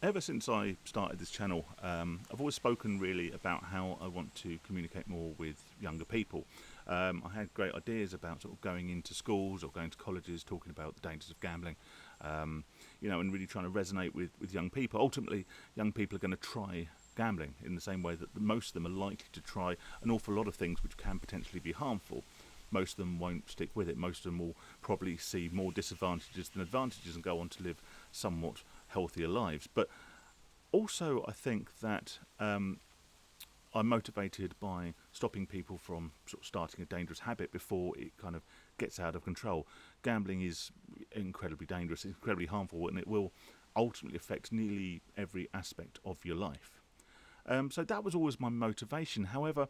Ever since I started this channel, I've always spoken really about how I want to communicate more with younger people. I had great ideas about sort of going into schools or going to colleges, talking about the dangers of gambling, and really trying to resonate with young people. Ultimately, young people are going to try gambling in the same way that most of them are likely to try an awful lot of things which can potentially be harmful. Most of them won't stick with it. Most of them will probably see more disadvantages than advantages and go on to live somewhat healthier lives. But also, I think that I'm motivated by stopping people from sort of starting a dangerous habit before it kind of gets out of control. Gambling is incredibly dangerous, incredibly harmful, and it will ultimately affect nearly every aspect of your life. So that was always my motivation. However,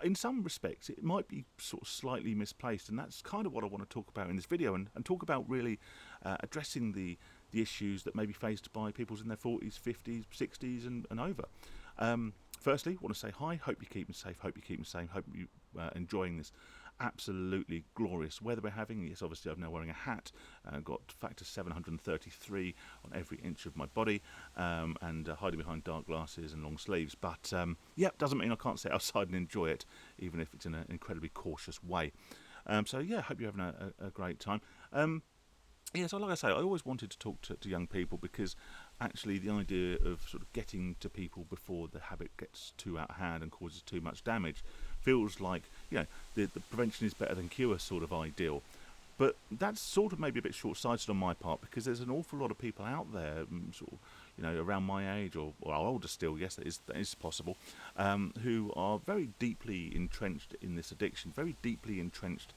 in some respects, it might be sort of slightly misplaced, and that's kind of what I want to talk about in this video, and talk about really addressing the issues that may be faced by people in their 40s, 50s, 60s, and over. Firstly, I want to say hi. Hope you're keeping safe. Hope you're keeping safe. Hope you enjoying this absolutely glorious weather we're having. Yes, obviously I'm now wearing a hat. Got factor 733 on every inch of my body, and hiding behind dark glasses and long sleeves. But doesn't mean I can't sit outside and enjoy it, even if it's in an incredibly cautious way. So yeah, hope you're having a great time. So like I say, I always wanted to talk to young people because actually the idea of sort of getting to people before the habit gets too out of hand and causes too much damage feels like, the prevention is better than cure sort of ideal. But that's sort of maybe a bit short-sighted on my part, because there's an awful lot of people out there, sort of, around my age or older still. Yes, that is possible, who are very deeply entrenched in this addiction, very deeply entrenched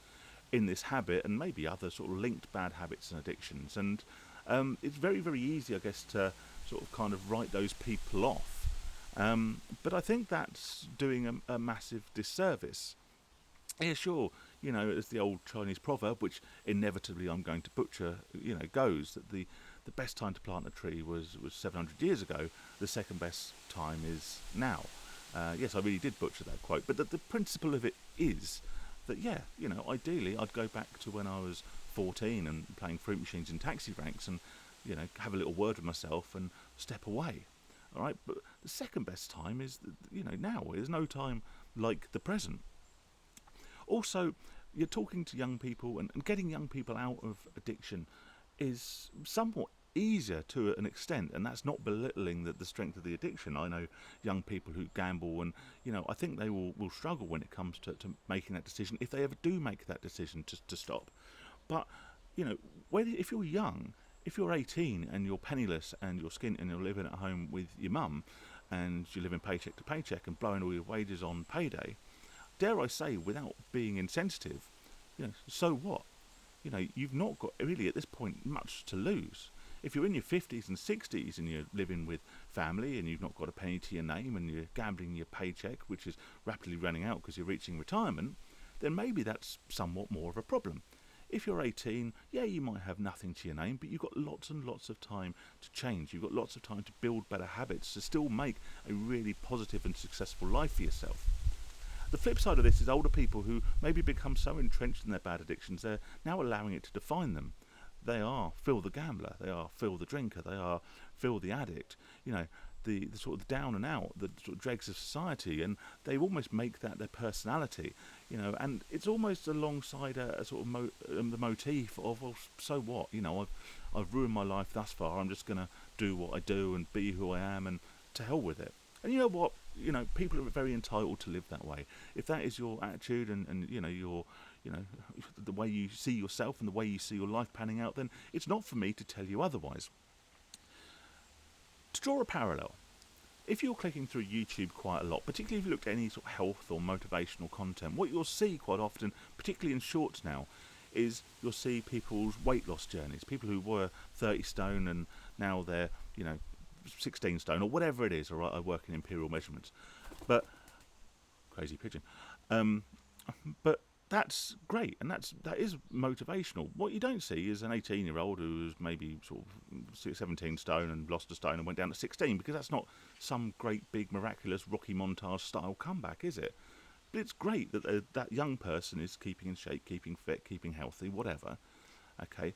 in this habit, and maybe other sort of linked bad habits and addictions. And it's very, very easy, I guess, to sort of kind of write those people off. But I think that's doing a massive disservice. Yeah, sure. As the old Chinese proverb, which inevitably I'm going to butcher, goes that the best time to plant a tree was 700 years ago. The second best time is now. Yes, I really did butcher that quote. But the principle of it is that, ideally I'd go back to when I was 14 and playing fruit machines in taxi ranks and, have a little word with myself and step away. All right, but the second best time is, now. There's no time like the present. Also, you're talking to young people, and getting young people out of addiction is somewhat easier to an extent, and that's not belittling the strength of the addiction. I know young people who gamble, and I think they will struggle when it comes to making that decision, if they ever do make that decision to stop. But if you're young, if you're 18 and you're penniless and you're skint and you're living at home with your mum and you're living paycheck to paycheck and blowing all your wages on payday, dare I say, without being insensitive, so what? You've not got really at this point much to lose. If you're in your 50s and 60s and you're living with family and you've not got a penny to your name and you're gambling your paycheck, which is rapidly running out because you're reaching retirement, then maybe that's somewhat more of a problem. If you're 18, you might have nothing to your name, but you've got lots and lots of time to change. You've got lots of time to build better habits, to still make a really positive and successful life for yourself. The flip side of this is older people who maybe become so entrenched in their bad addictions, they're now allowing it to define them. They are Phil the gambler, they are Phil the drinker, they are Phil the addict, the sort of the down and out, the sort of dregs of society, and they almost make that their personality, and it's almost alongside a sort of the motif of, well, so what, I've ruined my life thus far, I'm just going to do what I do and be who I am, and to hell with it. And you know what? People are very entitled to live that way. If that is your attitude and your the way you see yourself and the way you see your life panning out, then it's not for me to tell you otherwise. To draw a parallel, if you're clicking through YouTube quite a lot, particularly if you look at any sort of health or motivational content, what you'll see quite often, particularly in shorts now, is you'll see people's weight loss journeys. People who were 30 stone and now they're 16 stone or whatever it is. All right, I work in imperial measurements, but crazy pigeon. But that's great, and that is motivational. What you don't see is an 18-year-old who's maybe sort of 17 stone and lost a stone and went down to 16, because that's not some great big miraculous Rocky montage style comeback, is it? But it's great that that young person is keeping in shape, keeping fit, keeping healthy, whatever. Okay.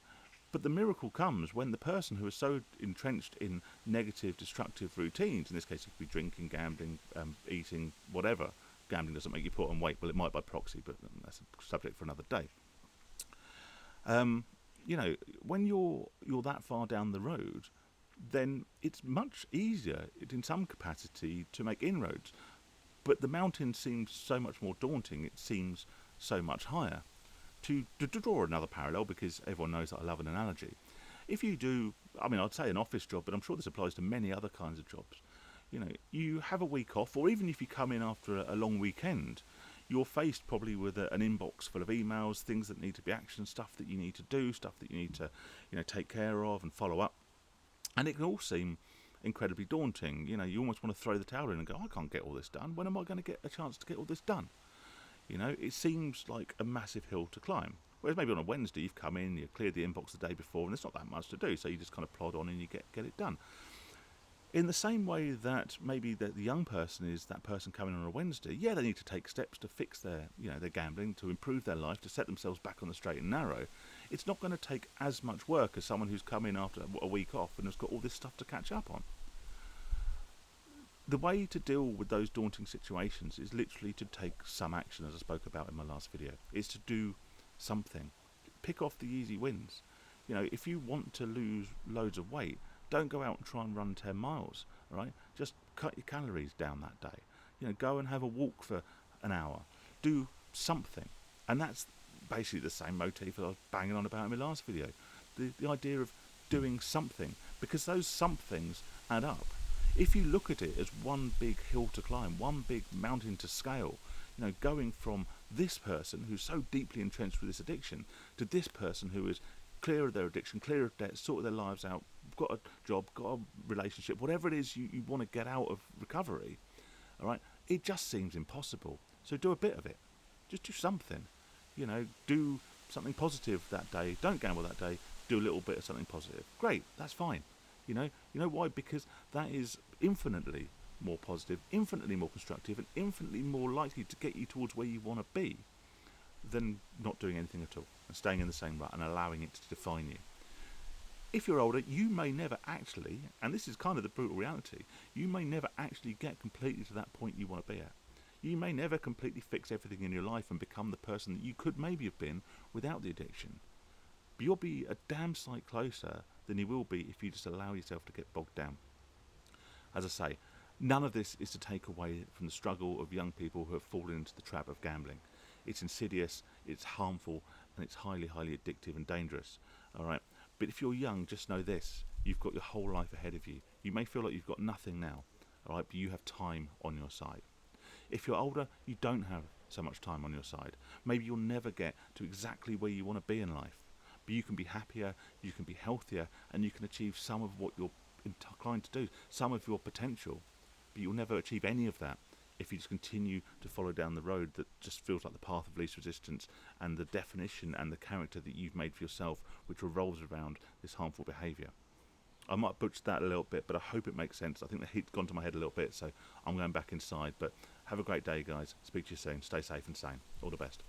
But the miracle comes when the person who is so entrenched in negative, destructive routines, in this case it could be drinking, gambling, eating, whatever. Gambling doesn't make you put on weight, well, it might by proxy, but that's a subject for another day. You know, when you're that far down the road, then it's much easier in some capacity to make inroads. But the mountain seems so much more daunting, it seems so much higher. To draw another parallel, because everyone knows that I love an analogy, if you do, I mean, I'd say an office job, but I'm sure this applies to many other kinds of jobs. You know, you have a week off, or even if you come in after a long weekend, you're faced probably with an inbox full of emails, things that need to be actioned, stuff that you need to do, stuff that you need to, take care of and follow up. And it can all seem incredibly daunting. You know, you almost want to throw the towel in and go, I can't get all this done. When am I going to get a chance to get all this done? You know, it seems like a massive hill to climb. Whereas maybe on a Wednesday you've come in, you've cleared the inbox the day before, and there's not that much to do, so you just kind of plod on and you get it done. In the same way that maybe the young person is that person coming on a Wednesday, yeah, they need to take steps to fix their gambling, to improve their life, to set themselves back on the straight and narrow. It's not going to take as much work as someone who's come in after a week off and has got all this stuff to catch up on. The way to deal with those daunting situations is literally to take some action, as I spoke about in my last video. Is to do something. Pick off the easy wins. You know, if you want to lose loads of weight, don't go out and try and run 10 miles, all right? Just cut your calories down that day. You know, go and have a walk for an hour. Do something. And that's basically the same motif that I was banging on about in my last video. The idea of doing something, because those somethings add up. If you look at it as one big hill to climb, one big mountain to scale, you know, going from this person who's so deeply entrenched with this addiction to this person who is clear of their addiction, clear of debt, sorted their lives out, got a job, got a relationship, whatever it is you want to get out of recovery, all right, it just seems impossible. So do a bit of it. Just do something. You know, do something positive that day. Don't gamble that day. Do a little bit of something positive. Great, that's fine. You know why? Because that is infinitely more positive, infinitely more constructive, and infinitely more likely to get you towards where you want to be than not doing anything at all and staying in the same rut and allowing it to define you. If you're older, you may never actually, and this is kind of the brutal reality, you may never actually get completely to that point you want to be at. You may never completely fix everything in your life and become the person that you could maybe have been without the addiction. But you'll be a damn sight closer than you will be if you just allow yourself to get bogged down. As I say, none of this is to take away from the struggle of young people who have fallen into the trap of gambling. It's insidious, it's harmful, and it's highly, highly addictive and dangerous. All right. But if you're young, just know this. You've got your whole life ahead of you. You may feel like you've got nothing now, all right, but you have time on your side. If you're older, you don't have so much time on your side. Maybe you'll never get to exactly where you want to be in life. But you can be happier, you can be healthier, and you can achieve some of what you're inclined to do, some of your potential. But you'll never achieve any of that if you just continue to follow down the road that just feels like the path of least resistance and the definition and the character that you've made for yourself, which revolves around this harmful behaviour. I might butcher that a little bit, but I hope it makes sense. I think the heat's gone to my head a little bit, so I'm going back inside. But have a great day, guys. Speak to you soon. Stay safe and sane. All the best.